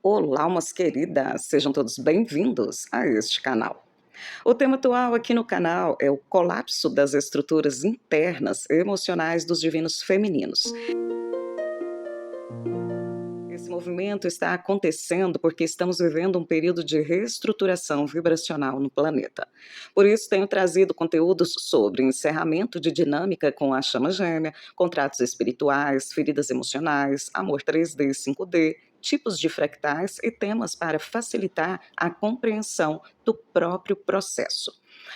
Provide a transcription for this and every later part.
Olá, almas queridas, sejam todos bem-vindos a este canal. O tema atual aqui no canal é o colapso das estruturas internas emocionais dos divinos femininos. Esse movimento está acontecendo porque estamos vivendo um período de reestruturação vibracional no planeta. Por isso, tenho trazido conteúdos sobre encerramento de dinâmica com a chama gêmea, contratos espirituais, feridas emocionais, amor 3D, 5D, tipos de fractais e temas para facilitar a compreensão do próprio processo.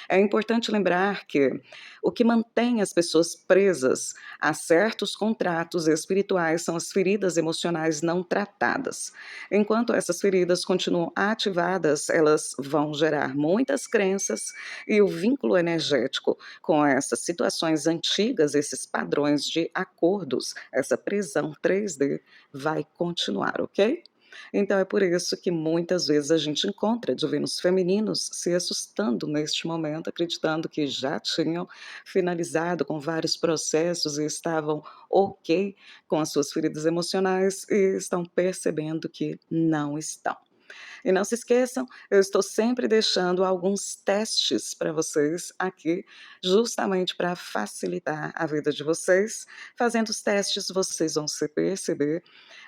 É importante lembrar que o que mantém as pessoas presas a certos contratos espirituais são as feridas emocionais não tratadas. Enquanto essas feridas continuam ativadas, elas vão gerar muitas crenças e o vínculo energético com essas situações antigas, esses padrões de acordos, essa prisão 3D vai continuar, ok? Então é por isso que muitas vezes a gente encontra divinos femininos se assustando neste momento, acreditando que já tinham finalizado com vários processos e estavam ok com as suas feridas emocionais e estão percebendo que não estão. E não se esqueçam, eu estou sempre deixando alguns testes para vocês aqui, justamente para facilitar a vida de vocês. Fazendo os testes, vocês vão se perceber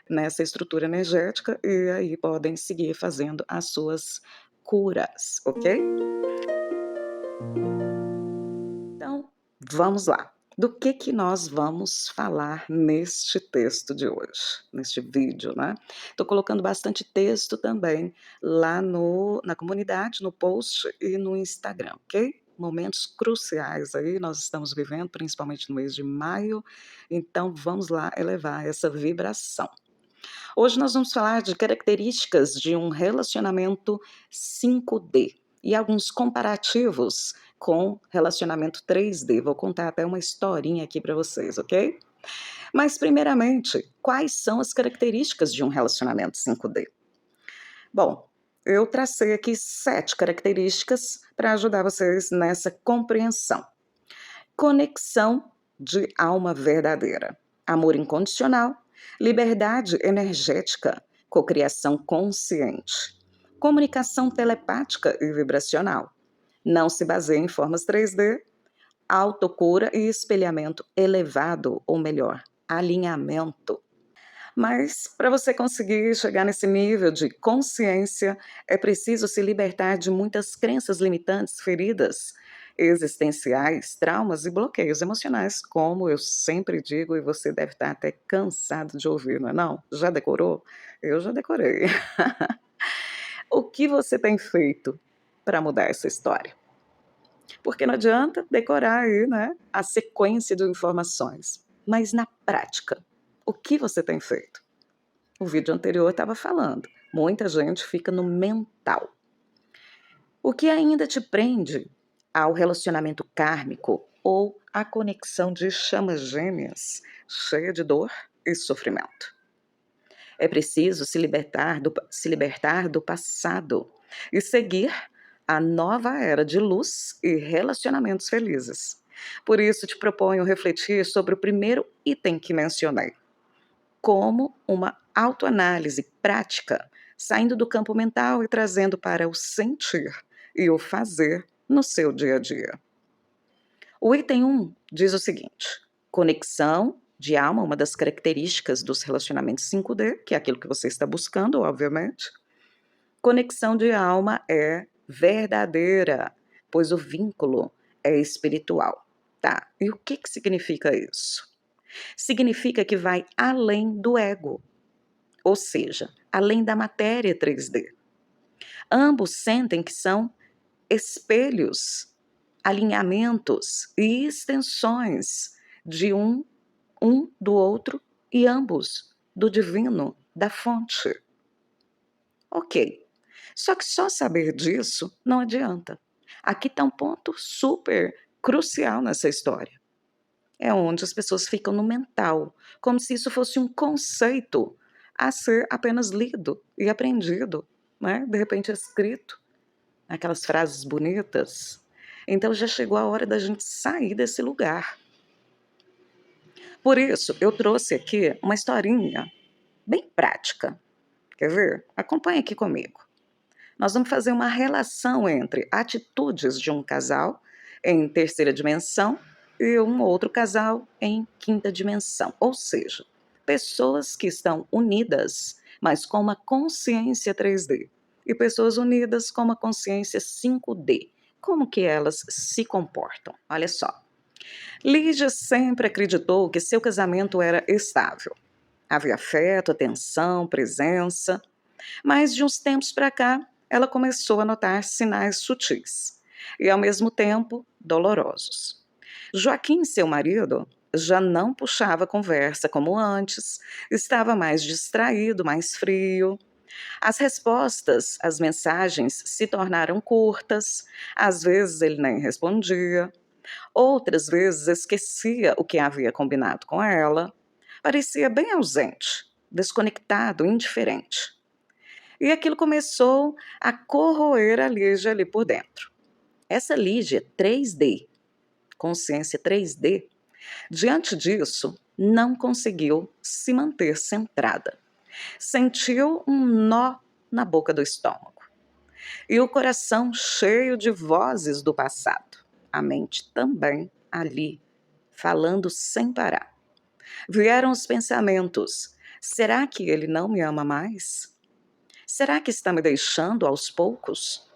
nessa estrutura energética e aí podem seguir fazendo as suas curas, ok? Então, vamos lá. Do que nós vamos falar neste texto de hoje, neste vídeo, né? Estou colocando bastante texto também lá na comunidade, no post e no Instagram, ok? Momentos cruciais aí nós estamos vivendo, principalmente no mês de maio, então vamos lá elevar essa vibração. Hoje nós vamos falar de características de um relacionamento 5D e alguns comparativos com relacionamento 3D. Vou contar até uma historinha aqui para vocês, ok? Mas, primeiramente, quais são as características de um relacionamento 5D? Bom, eu tracei aqui 7 características para ajudar vocês nessa compreensão. Conexão de alma verdadeira, amor incondicional, liberdade energética, cocriação consciente, comunicação telepática e vibracional. Não se baseia em formas 3D, autocura e espelhamento elevado, ou melhor, alinhamento. Mas para você conseguir chegar nesse nível de consciência, é preciso se libertar de muitas crenças limitantes, feridas existenciais, traumas e bloqueios emocionais, como eu sempre digo, e você deve estar até cansado de ouvir, não é não? Já decorou? Eu já decorei. O que você tem feito para mudar essa história? Porque não adianta decorar aí, né, a sequência de informações, mas na prática, o que você tem feito? O vídeo anterior estava falando, muita gente fica no mental. O que ainda te prende ao relacionamento kármico ou à conexão de chamas gêmeas, cheia de dor e sofrimento? É preciso se libertar do passado e seguir a nova era de luz e relacionamentos felizes. Por isso, te proponho refletir sobre o primeiro item que mencionei, como uma autoanálise prática, saindo do campo mental e trazendo para o sentir e o fazer no seu dia a dia. O item 1 diz o seguinte: conexão de alma, uma das características dos relacionamentos 5D, que é aquilo que você está buscando, obviamente. Conexão de alma é verdadeira, pois o vínculo é espiritual. Tá, e o que significa isso? Significa que vai além do ego, ou seja, além da matéria 3D. Ambos sentem que são espelhos, alinhamentos e extensões de um do outro e ambos do divino, da fonte. Ok, só que só saber disso não adianta. Aqui está um ponto super crucial nessa história. É onde as pessoas ficam no mental, como se isso fosse um conceito a ser apenas lido e aprendido, né? De repente escrito, aquelas frases bonitas. Então já chegou a hora da gente sair desse lugar. Por isso, eu trouxe aqui uma historinha bem prática, Quer ver? Acompanha aqui comigo. Nós vamos fazer uma relação entre atitudes de um casal em terceira dimensão e um outro casal em quinta dimensão. Ou seja, pessoas que estão unidas, mas com uma consciência 3D, e pessoas unidas com uma consciência 5D. Como que elas se comportam? Olha só. Lígia sempre acreditou que seu casamento era estável. Havia afeto, atenção, presença, mas de uns tempos para cá, ela começou a notar sinais sutis e, ao mesmo tempo, dolorosos. Joaquim, seu marido, já não puxava conversa como antes, estava mais distraído, mais frio. As respostas às mensagens se tornaram curtas, às vezes ele nem respondia, outras vezes esquecia o que havia combinado com ela, parecia bem ausente, desconectado, indiferente. E aquilo começou a corroer a Lígia ali por dentro. Essa Lígia 3D, consciência 3D, diante disso, não conseguiu se manter centrada. Sentiu um nó na boca do estômago e o coração cheio de vozes do passado. A mente também ali, falando sem parar. Vieram os pensamentos: será que ele não me ama mais? Será que está me deixando aos poucos?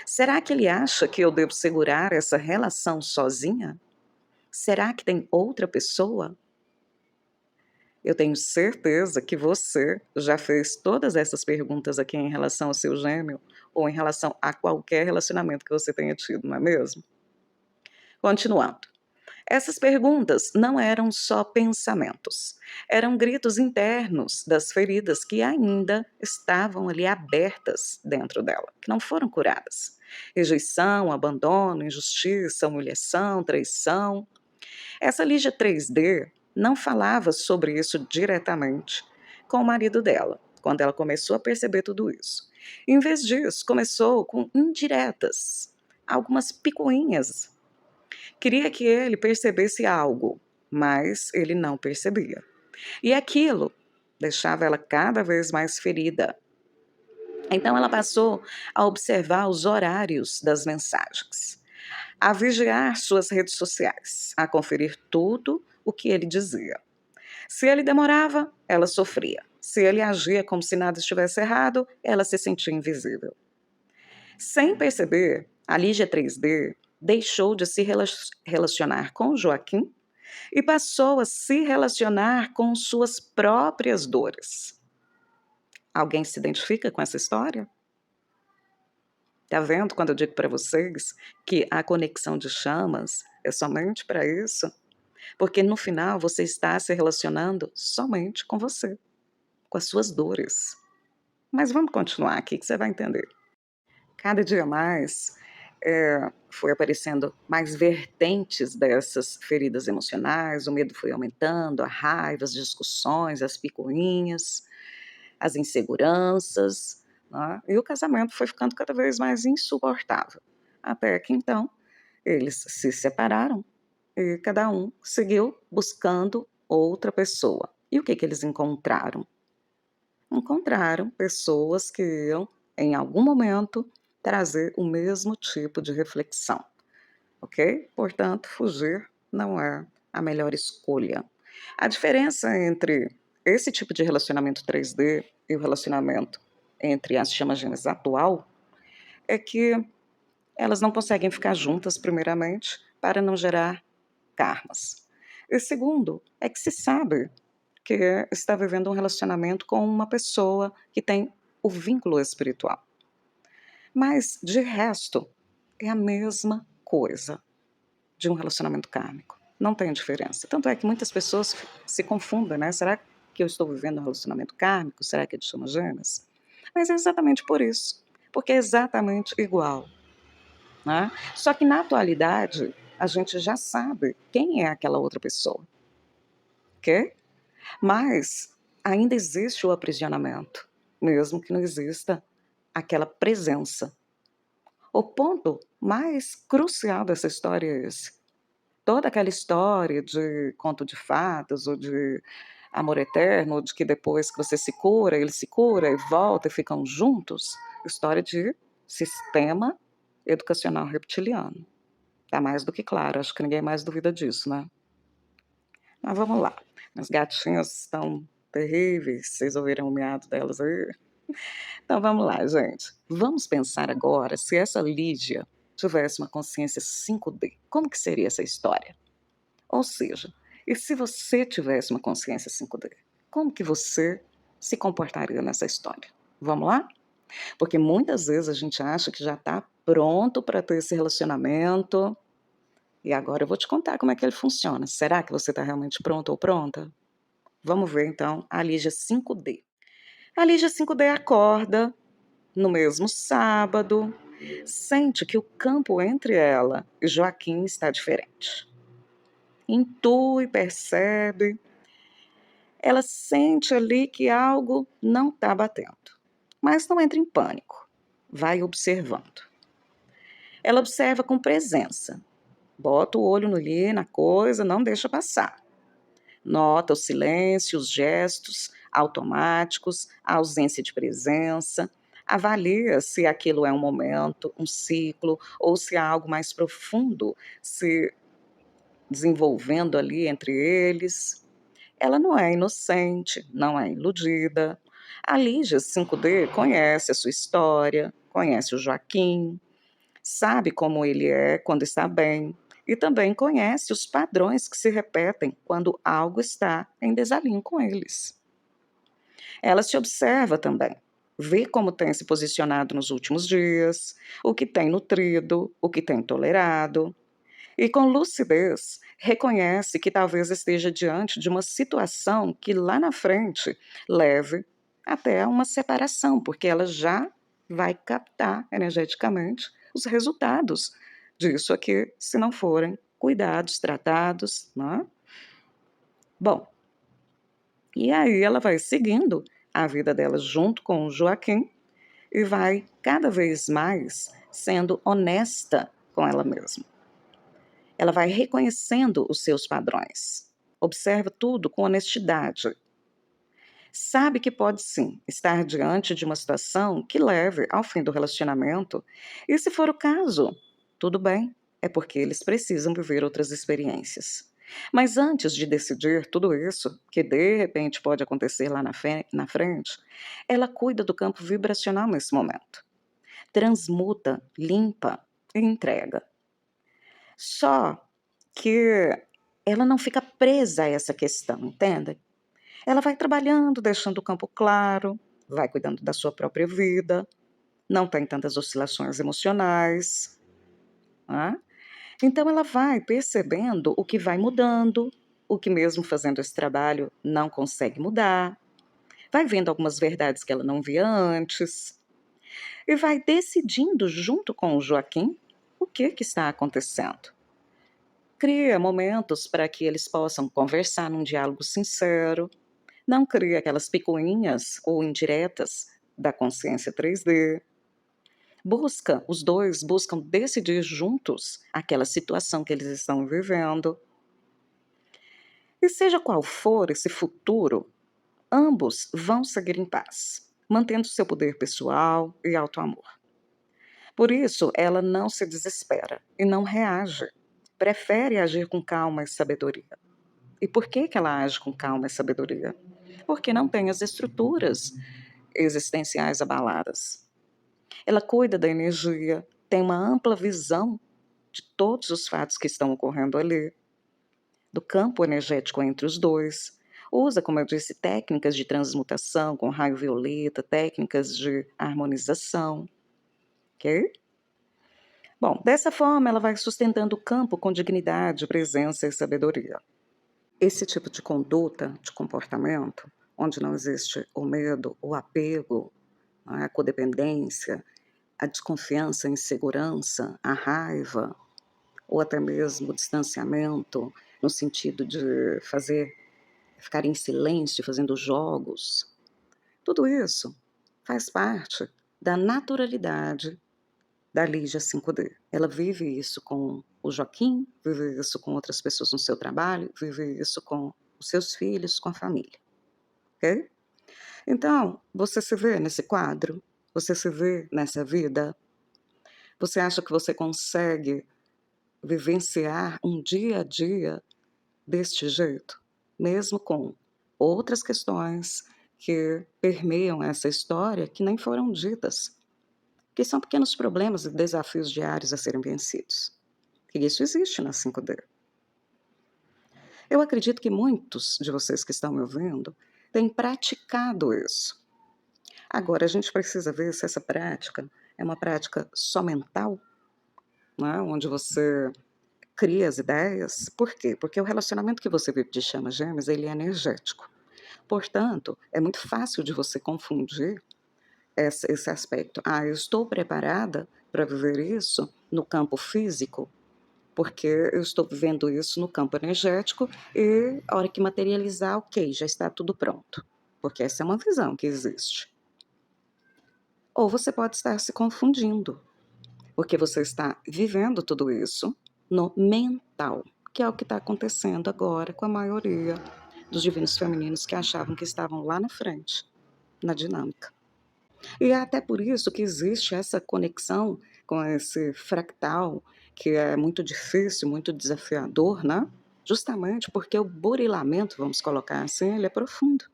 Será que ele acha que eu devo segurar essa relação sozinha? Será que tem outra pessoa? Eu tenho certeza que você já fez todas essas perguntas aqui em relação ao seu gêmeo ou em relação a qualquer relacionamento que você tenha tido, não é mesmo? Continuando. Essas perguntas não eram só pensamentos, eram gritos internos das feridas que ainda estavam ali abertas dentro dela, que não foram curadas. Rejeição, abandono, injustiça, humilhação, traição. Essa Lígia 3D não falava sobre isso diretamente com o marido dela, quando ela começou a perceber tudo isso. Em vez disso, começou com indiretas, algumas picuinhas. Queria que ele percebesse algo, mas ele não percebia. E aquilo deixava ela cada vez mais ferida. Então ela passou a observar os horários das mensagens, a vigiar suas redes sociais, a conferir tudo o que ele dizia. Se ele demorava, ela sofria. Se ele agia como se nada estivesse errado, ela se sentia invisível. Sem perceber, a Lígia 3D deixou de se relacionar com Joaquim e passou a se relacionar com suas próprias dores. Alguém se identifica com essa história? Tá vendo quando eu digo para vocês que a conexão de chamas é somente para isso? Porque no final você está se relacionando somente com você, com as suas dores. Mas vamos continuar aqui que você vai entender. Cada dia mais foi aparecendo mais vertentes dessas feridas emocionais, o medo foi aumentando, a raiva, as discussões, as picuinhas, as inseguranças, né? E o casamento foi ficando cada vez mais insuportável. Até que então eles se separaram e cada um seguiu buscando outra pessoa. E o que eles encontraram? Encontraram pessoas que iam, em algum momento, trazer o mesmo tipo de reflexão, ok? Portanto, fugir não é a melhor escolha. A diferença entre esse tipo de relacionamento 3D e o relacionamento entre as chamas gêmeas atual é que elas não conseguem ficar juntas, primeiramente, para não gerar karmas. E segundo, é que se sabe que está vivendo um relacionamento com uma pessoa que tem o vínculo espiritual. Mas, de resto, é a mesma coisa de um relacionamento kármico. Não tem diferença. Tanto é que muitas pessoas se confundem, né? Será que eu estou vivendo um relacionamento kármico? Será que é de chamas gêmeas? Mas é exatamente por isso. Porque é exatamente igual, né? Só que na atualidade, a gente já sabe quem é aquela outra pessoa, ok? Mas ainda existe o aprisionamento, mesmo que não exista aquela presença. O ponto mais crucial dessa história é esse. Toda aquela história de conto de fadas ou de amor eterno, de que depois que você se cura, ele se cura e volta e ficam juntos. História de sistema educacional reptiliano. Tá mais do que claro, acho que ninguém mais duvida disso, né. Mas vamos lá, as gatinhas estão terríveis, vocês ouviram o miado delas aí? Então vamos lá, gente. Vamos pensar agora se essa Lígia tivesse uma consciência 5D, como que seria essa história? Ou seja, e se você tivesse uma consciência 5D, como que você se comportaria nessa história? Vamos lá? Porque muitas vezes a gente acha que já está pronto para ter esse relacionamento, e agora eu vou te contar como é que ele funciona. Será que você está realmente pronto ou pronta? Vamos ver então a Lígia 5D. A Lígia 5D acorda no mesmo sábado, sente que o campo entre ela e Joaquim está diferente. Intui, percebe, ela sente ali que algo não está batendo, mas não entra em pânico, vai observando. Ela observa com presença, bota o olho ali na coisa, não deixa passar. Nota o silêncio, os gestos automáticos, a ausência de presença, avalia se aquilo é um momento, um ciclo, ou se há algo mais profundo se desenvolvendo ali entre eles. Ela não é inocente, não é iludida. A Lígia 5D conhece a sua história, conhece o Joaquim, sabe como ele é quando está bem e também conhece os padrões que se repetem quando algo está em desalinho com eles. Ela se observa também, vê como tem se posicionado nos últimos dias, o que tem nutrido, o que tem tolerado, e com lucidez reconhece que talvez esteja diante de uma situação que lá na frente leve até a uma separação, porque ela já vai captar energeticamente os resultados disso aqui, se não forem cuidados, tratados, né? Bom, e aí ela vai seguindo a vida dela junto com o Joaquim e vai cada vez mais sendo honesta com ela mesma. Ela vai reconhecendo os seus padrões. Observa tudo com honestidade. Sabe que pode sim estar diante de uma situação que leve ao fim do relacionamento, e se for o caso, tudo bem, é porque eles precisam viver outras experiências. Mas antes de decidir tudo isso, que de repente pode acontecer lá na frente, ela cuida do campo vibracional nesse momento. Transmuta, limpa e entrega. Só que ela não fica presa a essa questão, entende? Ela vai trabalhando, deixando o campo claro, vai cuidando da sua própria vida, não tem tantas oscilações emocionais, né? Então ela vai percebendo o que vai mudando, o que mesmo fazendo esse trabalho não consegue mudar, vai vendo algumas verdades que ela não via antes e vai decidindo junto com o Joaquim o que está acontecendo. Cria momentos para que eles possam conversar num diálogo sincero, não cria aquelas picuinhas ou indiretas da consciência 3D. Os dois buscam decidir juntos aquela situação que eles estão vivendo. E seja qual for esse futuro, ambos vão seguir em paz, mantendo seu poder pessoal e autoamor. Por isso, ela não se desespera e não reage. Prefere agir com calma e sabedoria. E por que que ela age com calma e sabedoria? Porque não tem as estruturas existenciais abaladas. Ela cuida da energia, tem uma ampla visão de todos os fatos que estão ocorrendo ali, do campo energético entre os dois. Usa, como eu disse, técnicas de transmutação com raio violeta, técnicas de harmonização, ok? Bom, dessa forma ela vai sustentando o campo com dignidade, presença e sabedoria. Esse tipo de conduta, de comportamento, onde não existe o medo, o apego, a codependência, a desconfiança, a insegurança, a raiva, ou até mesmo o distanciamento, no sentido de ficar em silêncio, fazendo jogos. Tudo isso faz parte da naturalidade da Lígia 5D. Ela vive isso com o Joaquim, vive isso com outras pessoas no seu trabalho, vive isso com os seus filhos, com a família, ok? Então, você se vê nesse quadro? Você se vê nessa vida? Você acha que você consegue vivenciar um dia a dia deste jeito? Mesmo com outras questões que permeiam essa história que nem foram ditas, que são pequenos problemas e desafios diários a serem vencidos. E isso existe na 5D. Eu acredito que muitos de vocês que estão me ouvindo têm praticado isso. Agora, a gente precisa ver se essa prática é uma prática só mental, né, onde você cria as ideias. Por quê? Porque o relacionamento que você vive de chama gêmeas, ele é energético. Portanto, é muito fácil de você confundir esse aspecto. Ah, eu estou preparada para viver isso no campo físico, porque eu estou vivendo isso no campo energético e a hora que materializar, ok, já está tudo pronto. Porque essa é uma visão que existe. Ou você pode estar se confundindo, porque você está vivendo tudo isso no mental, que é o que está acontecendo agora com a maioria dos divinos femininos que achavam que estavam lá na frente, na dinâmica. E é até por isso que existe essa conexão com esse fractal, que é muito difícil, muito desafiador, né? Justamente porque o burilamento, vamos colocar assim, ele é profundo.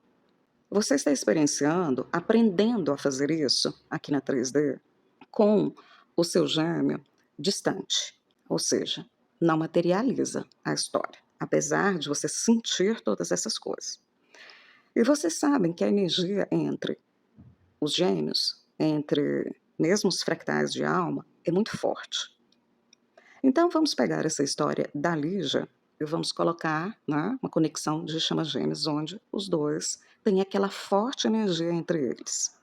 Você está experienciando, aprendendo a fazer isso aqui na 3D, com o seu gêmeo distante, ou seja, não materializa a história, apesar de você sentir todas essas coisas. E vocês sabem que a energia entre os gêmeos, entre mesmo os fractais de alma, é muito forte. Então vamos pegar essa história da Lígia e vamos colocar, né, uma conexão de chama gêmeos, onde os dois têm aquela forte energia entre eles.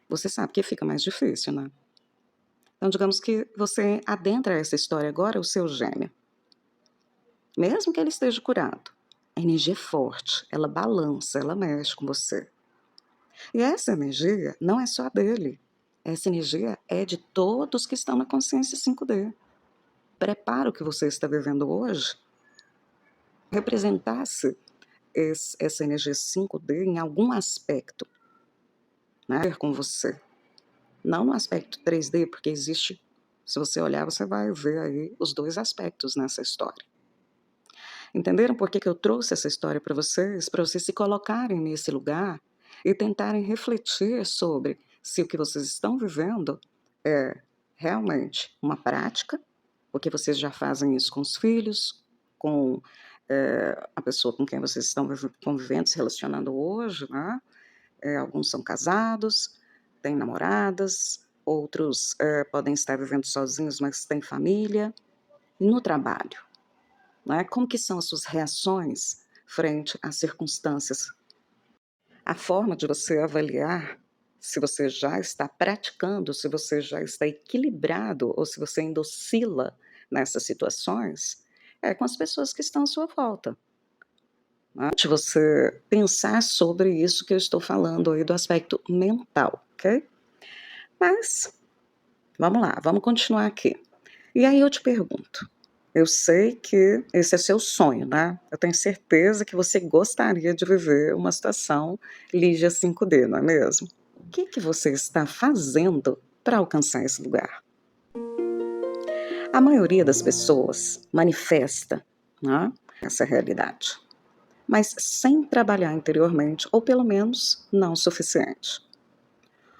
Você sabe que fica mais difícil, né? Então, digamos que você adentra essa história agora, o seu gêmeo. Mesmo que ele esteja curado, a energia é forte, ela balança, ela mexe com você. E essa energia não é só dele. Essa energia é de todos que estão na consciência 5D. Prepara o que você está vivendo hoje, representasse essa energia 5D em algum aspecto, né, com você. Não no aspecto 3D, porque existe, se você olhar, você vai ver aí os dois aspectos nessa história. Entenderam por que eu trouxe essa história para vocês? Para vocês se colocarem nesse lugar e tentarem refletir sobre se o que vocês estão vivendo é realmente uma prática, porque vocês já fazem isso com os filhos, com a pessoa com quem vocês estão convivendo, se relacionando hoje, né? Alguns são casados, têm namoradas, outros podem estar vivendo sozinhos, mas têm família. E no trabalho, né? Como que são as suas reações frente às circunstâncias? A forma de você avaliar se você já está praticando, se você já está equilibrado ou se você ainda oscila nessas situações, é com as pessoas que estão à sua volta. De você pensar sobre isso que eu estou falando aí do aspecto mental, ok? Mas, vamos lá, vamos continuar aqui. E aí eu te pergunto, eu sei que esse é seu sonho, né? Eu tenho certeza que você gostaria de viver uma situação Lígia 5D, não é mesmo? O que você está fazendo para alcançar esse lugar? A maioria das pessoas manifesta, né, essa realidade, mas sem trabalhar interiormente, ou pelo menos não o suficiente.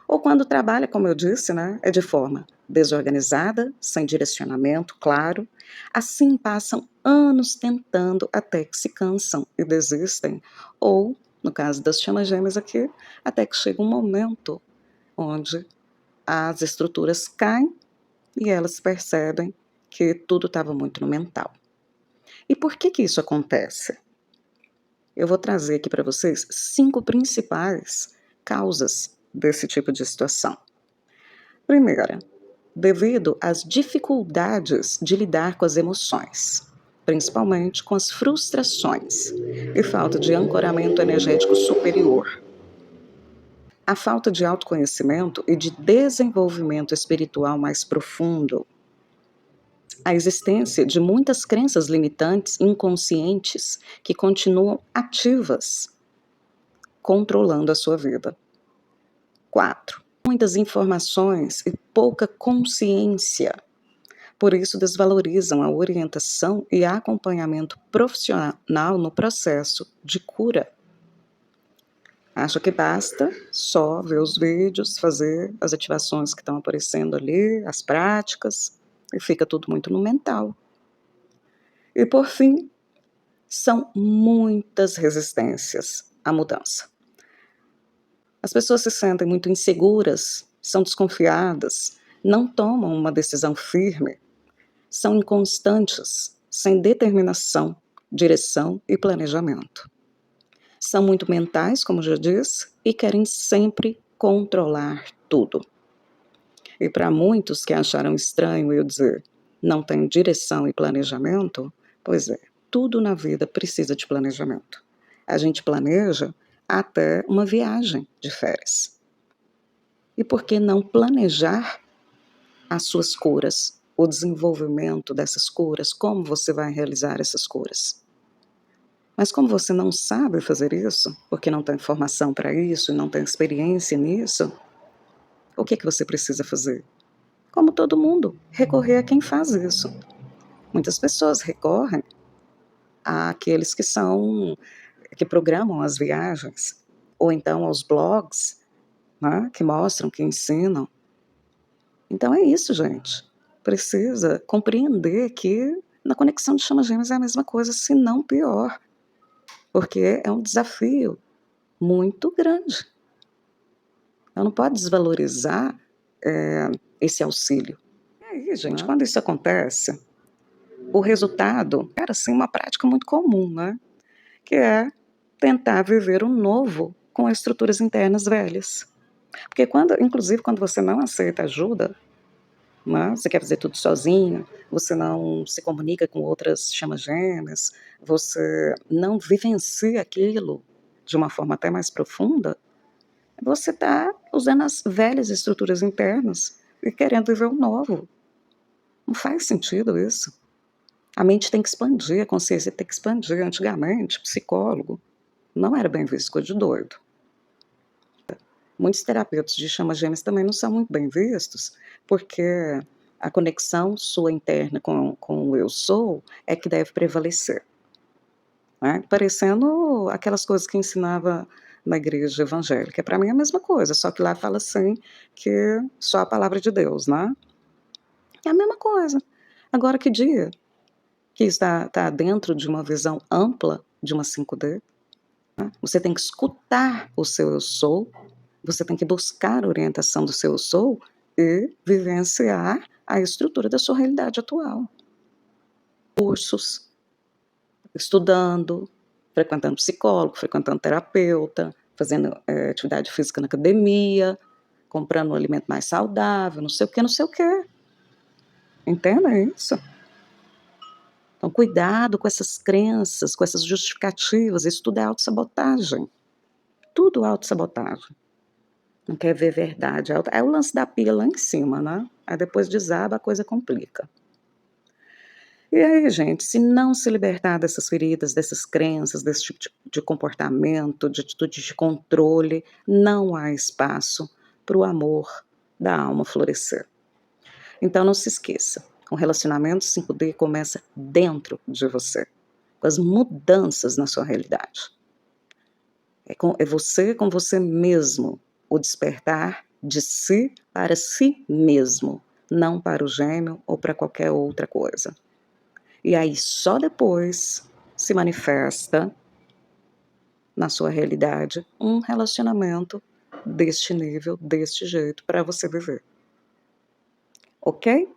Ou quando trabalha, como eu disse, né, é de forma desorganizada, sem direcionamento claro. Assim passam anos tentando até que se cansam e desistem. Ou, no caso das chamas gêmeas aqui, até que chega um momento onde as estruturas caem e elas percebem que tudo estava muito no mental. E por que isso acontece? Eu vou trazer aqui para vocês 5 principais causas desse tipo de situação. Primeira, devido às dificuldades de lidar com as emoções, principalmente com as frustrações e falta de ancoramento energético superior. A falta de autoconhecimento e de desenvolvimento espiritual mais profundo. a existência de muitas crenças limitantes inconscientes que continuam ativas, controlando a sua vida. 4. Muitas informações e pouca consciência. Por isso, desvalorizam a orientação e acompanhamento profissional no processo de cura. Acha que basta só ver os vídeos, fazer as ativações que estão aparecendo ali, as práticas, e fica tudo muito no mental. E por fim, são muitas resistências à mudança. As pessoas se sentem muito inseguras, são desconfiadas, não tomam uma decisão firme, são inconstantes, sem determinação, direção e planejamento. São muito mentais, como já disse, e querem sempre controlar tudo. E para muitos que acharam estranho eu dizer não tem direção e planejamento, pois é, tudo na vida precisa de planejamento. A gente planeja até uma viagem de férias. E por que não planejar as suas curas, o desenvolvimento dessas curas, como você vai realizar essas curas? Mas como você não sabe fazer isso, porque não tem formação para isso e não tem experiência nisso, o que você precisa fazer? Como todo mundo, recorrer a quem faz isso. Muitas pessoas recorrem àqueles que programam as viagens, ou então aos blogs, né, que mostram, que ensinam. Então é isso, gente. Precisa compreender que na conexão de chama gêmeas é a mesma coisa, se não pior. Porque é um desafio muito grande. Então não pode desvalorizar esse auxílio. E aí, gente, quando isso acontece, o resultado era assim uma prática muito comum, né? Que é tentar viver o novo com estruturas internas velhas. Porque inclusive quando você não aceita ajuda, né, você quer fazer tudo sozinho, você não se comunica com outras chamas gêmeas, você não vivencia aquilo de uma forma até mais profunda, você está usando as velhas estruturas internas e querendo viver o novo. Não faz sentido isso. A mente tem que expandir, a consciência tem que expandir. Antigamente, psicólogo não era bem visto, coisa de doido. Muitos terapeutas de chama gêmeas também não são muito bem vistos, porque a conexão sua interna com o eu sou é que deve prevalecer. Né? Parecendo aquelas coisas que ensinava na igreja evangélica. Para mim é a mesma coisa, só que lá fala assim que só a palavra de Deus, né? É a mesma coisa. Agora, que dia que está dentro de uma visão ampla de uma 5D? Né? Você tem que escutar o seu eu sou, você tem que buscar a orientação do seu eu sou e vivenciar a estrutura da sua realidade atual. Cursos, estudando, frequentando psicólogo, frequentando terapeuta, fazendo atividade física na academia, comprando um alimento mais saudável, não sei o que, não sei o que. Entenda isso? Então, cuidado com essas crenças, com essas justificativas. Isso tudo é autossabotagem. Tudo autossabotagem. Não quer ver verdade. É o lance da pia lá em cima, né? Aí depois desaba, a coisa complica. E aí, gente, se não se libertar dessas feridas, dessas crenças, desse tipo de comportamento, de atitude de controle, não há espaço para o amor da alma florescer. Então não se esqueça, um relacionamento 5D começa dentro de você, com as mudanças na sua realidade. É você com você mesmo, o despertar de si para si mesmo, não para o gêmeo ou para qualquer outra coisa. E aí só depois se manifesta na sua realidade um relacionamento deste nível, deste jeito, para você viver. Ok?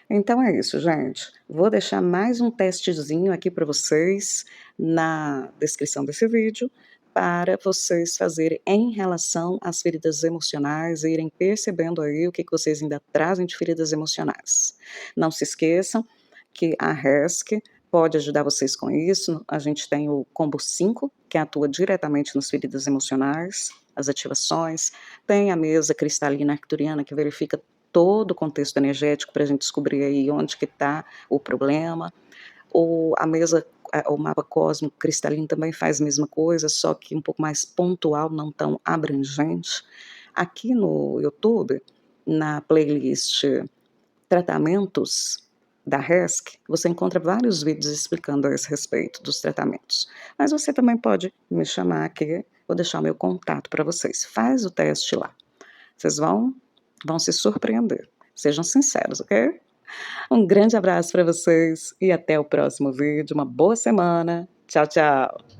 Então é isso, gente. Vou deixar mais um testezinho aqui para vocês na descrição desse vídeo, para vocês fazerem em relação às feridas emocionais e irem percebendo aí o que vocês ainda trazem de feridas emocionais. Não se esqueçam que a RESC pode ajudar vocês com isso. A gente tem o Combo 5, que atua diretamente nas feridas emocionais, as ativações. Tem a mesa cristalina arcturiana, que verifica todo o contexto energético para a gente descobrir aí onde que está o problema. Ou a mesa o mapa cósmico cristalino também faz a mesma coisa, só que um pouco mais pontual, não tão abrangente. Aqui no YouTube, na playlist Tratamentos da RESC, você encontra vários vídeos explicando a esse respeito dos tratamentos. Mas você também pode me chamar aqui, vou deixar o meu contato para vocês. Faz o teste lá. Vocês vão se surpreender. Sejam sinceros, ok? Um grande abraço para vocês e até o próximo vídeo. Uma boa semana. Tchau, tchau.